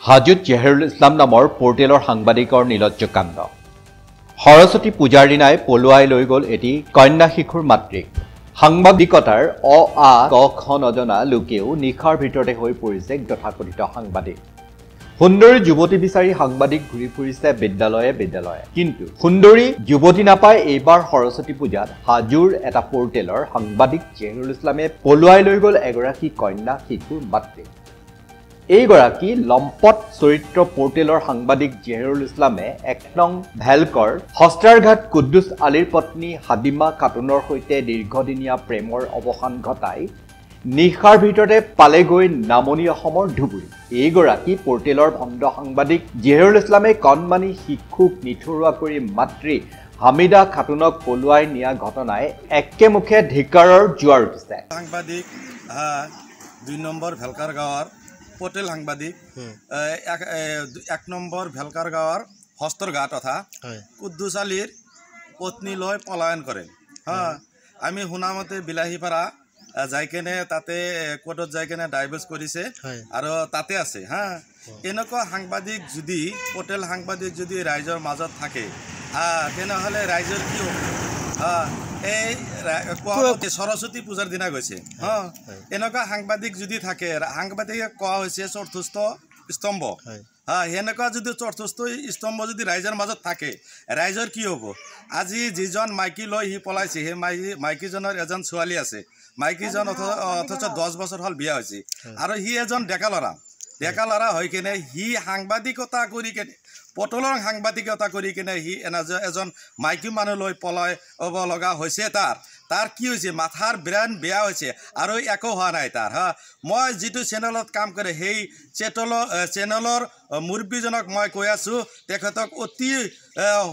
হাজোত জেহেৰুল ইছলাম নামৰ পৰ্টেলৰ সাংবাদিকৰ নিলজ্জ কাণ্ড। সৰস্বতী পূজাৰ দিনাই পলুৱাই লৈ গ'ল এটি কন্যা শিশুৰ মাতৃক। সাংবাদিকতাৰ আ ক খ নজনা লোকেও নিশাৰ ভিতৰতে হৈ পৰিছে তথাকথিত সাংবাদিক। সুন্দৰী যুৱতী বিচাৰি সাংবাদিক ঘূৰি ফুৰিছে বিদ্যালয়ে বিদ্যালয়ে, কিন্তু সুন্দৰী যুৱতী নাপায়। এইবাৰ সৰস্বতী পূজাত হাজোৰ এটা পৰ্টেলৰ সাংবাদিক জেহেৰুল ইছলামে পলুৱাই লৈ গ'ল এগৰাকী কন্যা শিশুৰ মাতৃক। এইগৰাকী লম্পট চৰিত্ৰ পৰ্টেলৰ সাংবাদিক জেহেৰুল ইছলামে ১ নং ভেলকৰ হস্তাৰঘাট কুদ্দুছ আলীৰ পত্নী হাদিমা খাতুনৰ সৈতে দীৰ্ঘদিনীয়া প্ৰেমৰ অৱসান ঘটাই নিশাৰ ভিতৰতে পালেগৈ নামনি অসমৰ ধুবুৰী। এইগৰাকী পৰ্টেলৰ ভণ্ড সাংবাদিক জেহেৰুল ইছলামে কণমানি শিশুক নিথৰুৱা কৰি মাতৃ হামিদা খাতুনক পলুৱাই নিয়া ঘটনাই একেমুখে ধিক্কাৰৰ জোৱাৰ উঠিছে। সাংবাদিক ২ নম্বৰ ভেলকাৰ গাঁৱৰ পটেল সাংবাদিক ১ নম্বৰ ভেলকাৰ গাঁৱৰ হস্তৰঘাট তথা কুদ্দুছ আলীৰ পত্নী লৈ পলায়ন কৰে। আমি শুনামতে বিলাহীপাৰা যাই কেনে তাতে কোৰ্টত যাই কেনে ডাইভৰ্চ কৰিছে আৰু তাতে আছে। এনেকুৱা সাংবাদিক যদি পটেল সাংবাদিক যদি ৰাইজৰ মাজত থাকে তেনেহ'লে ৰাইজৰ কি হ'ব? এই সৰস্বতী পূজাৰ দিনা গৈছে। এনেকুৱা সাংবাদিক যদি থাকে, সাংবাদিকে কোৱা হৈছে চতুৰ্থ স্তম্ভ। সেনেকুৱা যদি চতুৰ্থ স্তম্ভ যদি ৰাইজৰ মাজত থাকে, ৰাইজৰ কি হ'ব? আজি যিজন মাইকী লৈ সি পলাইছে, সেই মাইকীজনৰ এজন ছোৱালী আছে। মাইকীজন অথচ 10 বছৰ হ'ল বিয়া হৈছে, আৰু সি এজন ডেকা ল'ৰা হৈ কেনে সি সাংবাদিকতা কৰি কেনে পটলৰ সাংবাদিকতা কৰি কেনে সি এজন মাইকী মানুহ লৈ পলাই হ'ব লগা হৈছে। তাৰ কি হৈছে? মাথাৰ ব্ৰেইন বেয়া হৈছে আৰু একো হোৱা নাই তাৰ। মই যিটো চেনেলত কাম কৰে সেই চেনেলৰ মুৰব্বীজনক মই কৈ আছোঁ, তেখেতক অতি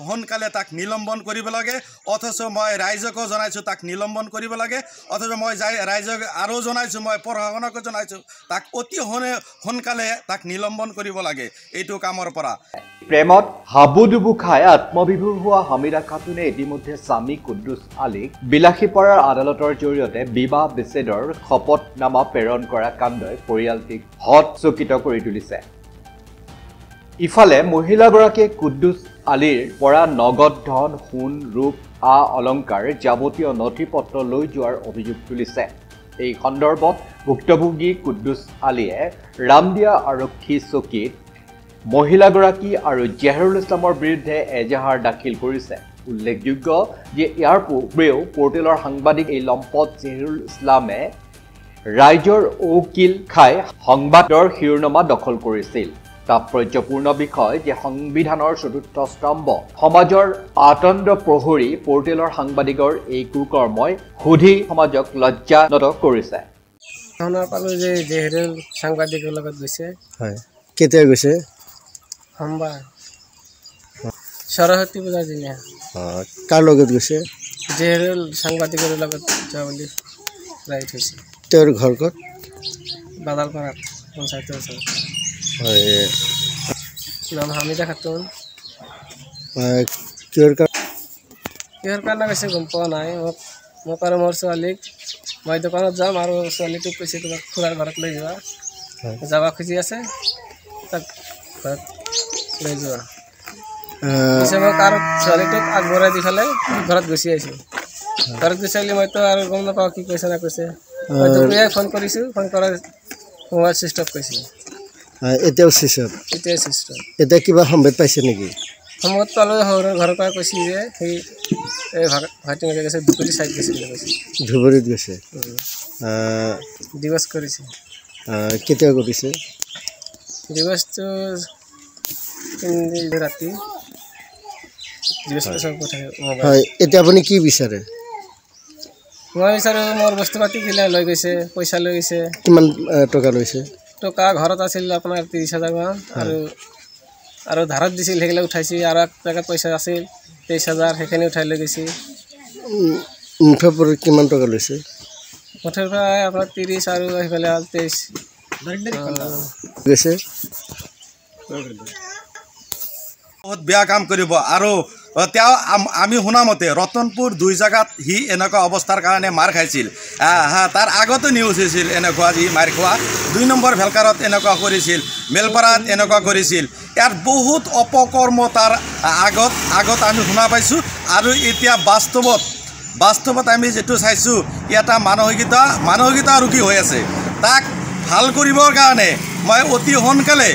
সোনকালে তাক নিলম্বন কৰিব লাগে। অথচ মই ৰাইজকো জনাইছোঁ তাক নিলম্বন কৰিব লাগে। অথচ মই ৰাইজক আৰু জনাইছোঁ, মই প্ৰশাসনকো জনাইছোঁ তাক অতি সোনকালে তাক নিলম্বন কৰিব লাগে এইটো কামৰ পৰা। প্ৰেমত হাবুডুবু খাই আত্মবিভোৰ হোৱা হামিদা খাতুনে ইতিমধ্যে স্বামী কুদ্দুছ আলীক বিলাসীপাৰাৰ আদালতৰ জৰিয়তে বিবাহ বিচ্ছেদৰ শপতনামা প্ৰেৰণ কৰা কাণ্ডই পৰিয়ালটিক হতচকিত কৰি তুলিছে। ইফালে মহিলাগৰাকীয়ে কুদ্দুছ আলীৰ পৰা নগদ ধন, সোণ, ৰূপ, অলংকাৰ, যাৱতীয় নথি পত্ৰ লৈ যোৱাৰ অভিযোগ তুলিছে। এই সন্দৰ্ভত ভুক্তভোগী কুদ্দুছ আলীয়ে ৰামদিয়া আৰক্ষী চকীত মহিলাগৰাকী আৰু জেহেৰুল ইছলামৰ বিৰুদ্ধে এজাহাৰ দাখিল কৰিছে। উল্লেখযোগ্য যে ইয়াৰ পূৰ্বেও পৰ্টেলৰ সাংবাদিক এই লম্পট জেহেৰুল ইছলামে ৰাইজৰ ঔকিল খাই সংবাদৰ শিৰোনামা দখল কৰিছিল। তাৎপৰ্যপূৰ্ণ বিষয় যে সংবিধানৰ চতুৰ্থ স্তম্ভ সমাজৰ আতণ্ড প্ৰহৰী পৰ্টেলৰ সাংবাদিকৰ এই কুকৰ্মই সুধী সমাজক লজ্জানত কৰিছে। শুনা পালোঁ যে জেহেৰুল সাংবাদিকৰ লগত গৈছে। কেতিয়া গৈছে? সোমবাৰ সৰস্বতী পূজাৰ দিনা। কাৰ লগত গৈছে? জেহেৰুল সাংবাদিকৰ লগত যোৱা বুলি ৰাইট হৈছে। তেওঁৰ ঘৰ ক'ত? বাদালপাৰাত পঞ্চায়তৰ ওচৰত। নাম হামিদা খাতুন। কিহৰ কাৰণে গৈছে গম পোৱা নাই। মোক আৰু মোৰ ছোৱালীক মই দোকানত যাম আৰু ছোৱালীটোক কৈছে তোমাক খুৰাৰ ঘৰত লৈ যোৱা। যাব খুজি আছে, তাক ঘৰত লৈ যোৱা। পিছে মোক আৰু ছোৱালীটোক আগবঢ়াই দি পেলাই ঘৰত গুচি আহিছোঁ। ঘৰত গুচি আহিলে মইতো আৰু গম নাপাওঁ কি কৈছে না কৈছে। মই দুপৰীয়াই ফোন কৰিছোঁ, ফোন কৰাৰ মোবাইল ছুইচ অফ কৈছে। এতিয়াও ছুইচ অফ? এতিয়াই ছুইচ অফ। এতিয়া কিবা সম্ভেদ পাইছে নেকি? সম্ভৱ পালোঁ, ঘৰৰ পৰা কৈছে যে সেই ভাইটি মেলে গৈছে ধুবুৰী চাইড গৈছে বুলি কৈছে। ধুবুৰীত গৈছে? ডিভৰ্চ কৰিছে। কেতিয়া কৰিছে ডিভৰ্চটো? 3 দিন ৰাতি ডিভৰ্চটো চব কথা। হয়, এতিয়া আপুনি কি বিচাৰে? মই বিচাৰোঁ মোৰ বস্তু পাতি কিলা লৈ গৈছে, পইচা লৈ গৈছে। কিমান টকা লৈছে? টকা ঘৰত আছিল আপোনাৰ 30,000 মান, আৰু ধাৰত দিছিল সেইগিলা উঠাইছে। আৰু এক জেগাত পইচা আছিল 23,000, সেইখিনি উঠাই লৈ গৈছে। মুঠৰ পৰা কিমান টকা লৈছে? মুঠৰ পৰা আপোনাৰ 30 আৰু সেইফালে 23 গৈছে। বহুত বেয়া কাম কৰিব। আৰু তেওঁ আমি শুনামতে ৰতনপুৰ 2 জেগাত সি এনেকুৱা অৱস্থাৰ কাৰণে মাৰ খাইছিল তাৰ আগতো নিউজ হৈছিল এনেকুৱা যি মাৰ খোৱা 2 নম্বৰ ভেলকাৰত এনেকুৱা কৰিছিল মেলপাৰাত এনেকুৱা কৰিছিল ইয়াৰ বহুত অপকৰ্ম তাৰ আগত আমি শুনা পাইছোঁ আৰু এতিয়া বাস্তৱত আমি যেটো চাইছোঁ এটা মানসিকতা ৰোগী হৈ আছে তাক ভাল কৰিবৰ কাৰণে মই অতি সোনকালে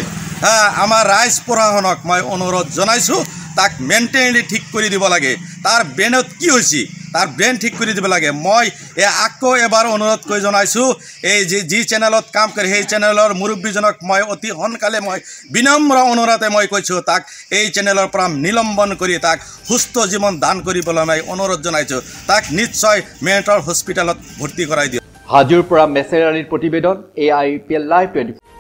আমাৰ ৰাইজ প্ৰশাসনক মই অনুৰোধ জনাইছোঁ তাক মেণ্টেলি ঠিক কৰি দিব লাগে তাৰ ব্ৰেইনত কি হৈছে তাৰ ব্ৰেইন ঠিক কৰি দিব লাগে মই আকৌ এবাৰ অনুৰোধ কৰি জনাইছোঁ এই যি চেনেলত কাম কৰে সেই চেনেলৰ মুৰব্বীজনক মই অতি সোনকালে মই বিনম্ৰ অনুৰোধে মই কৈছোঁ তাক এই চেনেলৰ পৰা নিলম্বন কৰি তাক সুস্থ জীৱন দান কৰিবলৈ মই অনুৰোধ জনাইছোঁ তাক নিশ্চয় মেণ্টেল হস্পিটেলত ভৰ্তি কৰাই দিয়ক। হাজোৰ পৰা মেছেৰ আলীৰ প্ৰতিবেদন AIPL Live 24।